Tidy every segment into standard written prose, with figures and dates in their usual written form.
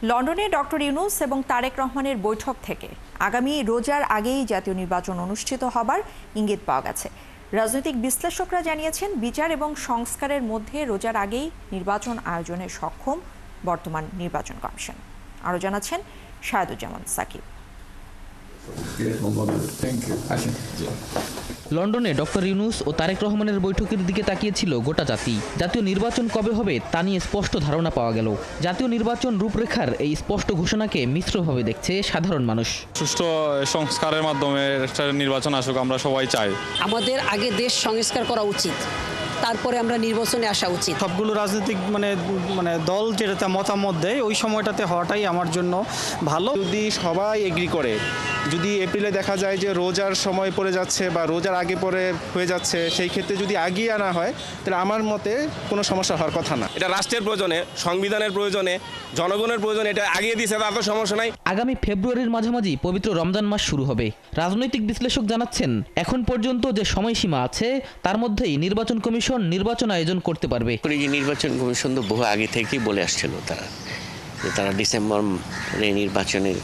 লন্ডনে ডক্টর ইউনূস এবং তারেক রহমানের বৈঠক থেকে আগামী রোজার আগেই জাতীয় নির্বাচন অনুষ্ঠিত হবার ইঙ্গিত পাওয়া গেছে। রাজনৈতিক বিশ্লেষকরা জানিয়েছেন, বিচার এবং সংস্কারের মধ্যে রোজার আগেই নির্বাচন আয়োজনে সক্ষম বর্তমান নির্বাচন কমিশন। আরও জানাচ্ছেন শাহেদুজ্জামান সাকিব। লন্ডনে ডক্টর ইউনূস ও তারেক রহমানের বৈঠকের দিকে তাকিয়েছিল গোটা জাতি। জাতীয় নির্বাচন কবে হবে তা নিয়ে স্পষ্ট ধারণা পাওয়া গেল। জাতীয় নির্বাচন রূপরেখার এই স্পষ্ট ঘোষণাকে মিশ্রভাবে দেখছে সাধারণ মানুষ। সুষ্ঠু সংস্কারের মাধ্যমে একটা নির্বাচন আসুক, আমরা সবাই চাই। আমাদের আগে দেশ সংস্কার করা উচিত, তারপরে আমরা নির্বাচনে আসা উচিত। সবগুলো রাজনৈতিক মানে দল যেটাতে মতামত দেয় ওই সময়টাতে হওয়াটাই আমার জন্য ভালো। যদি সবাই এগ্রি করে, যদি এপ্রিলে দেখা যায় যে রোজার সময় পড়ে যাচ্ছে বা রোজার আগে পরে হয়ে যাচ্ছে, সেই ক্ষেত্রে যদি আগিয়ে আনা হয় তাহলে আমার মতে কোনো সমস্যা হওয়ার কথা না। এটা রাষ্ট্রের প্রয়োজনে, সংবিধানের প্রয়োজনে, জনগণের প্রয়োজনে এটা আগিয়ে দিয়েছে, তার তো সমস্যা নাই। আগামী ফেব্রুয়ারির মাঝামাঝি পবিত্র রমজান মাস শুরু হবে। রাজনৈতিক বিশ্লেষক জানাচ্ছেন, এখন পর্যন্ত যে সময়সীমা আছে তার মধ্যেই নির্বাচন কমিশন নির্বাচন আয়োজন করতে পারবে। নির্বাচন কমিশন তো বহু আগে থেকেই বলে আসছিল তারা ডিসেম্বর নির্বাচনের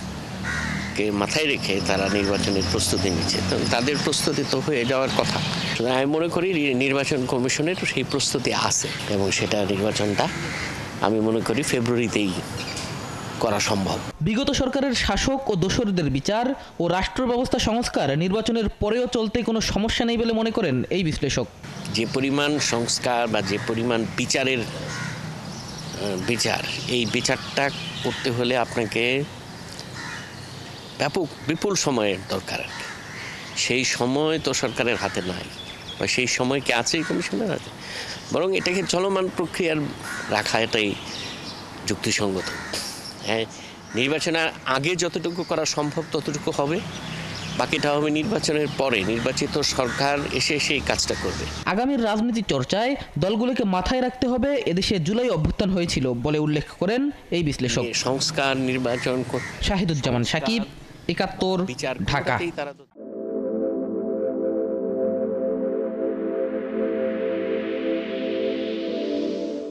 কে মাথায় রেখে তারা নির্বাচনের প্রস্তুতি নিচ্ছে। তো তাদের প্রস্তুতি তো হয়ে যাওয়ার কথা। আমি মনে করি নির্বাচন কমিশনের সেই প্রস্তুতি আছে এবং সেটা নির্বাচনটা আমি মনে করি ফেব্রুয়ারিতেই করা সম্ভব। বিগত সরকারের শাসক ও দোসরদের বিচার ও রাষ্ট্র ব্যবস্থা সংস্কার নির্বাচনের পরেও চলতে কোনো সমস্যা নেই বলে মনে করেন এই বিশ্লেষক। যে পরিমাণ সংস্কার বা যে পরিমাণ বিচার এই বিচারটা করতে হলে আপনাকে বিপুল সময়ের দরকার। সেই সময় তো সরকারের হাতে নাই, বা সেই সময় কি আছে এই কমিশনের হাতে? বরং এটাকে চলমান প্রক্রিয়ার রাখা এটাই যুক্তিসঙ্গত। হ্যাঁ, নির্বাচনের আগে যতটুকু করা সম্ভব ততটুকু হবে, বাকিটা হবে নির্বাচনের পরে নির্বাচিত সরকার এসে সেই কাজটা করবে। আগামীর রাজনীতি চর্চায় দলগুলোকে মাথায় রাখতে হবে এদেশে জুলাই অভ্যুত্থান হয়েছিল বলে উল্লেখ করেন এই বিশ্লেষক। সংস্কার নির্বাচন শাহেদুজ্জামান সাকিব, ৭১, ঢাকা।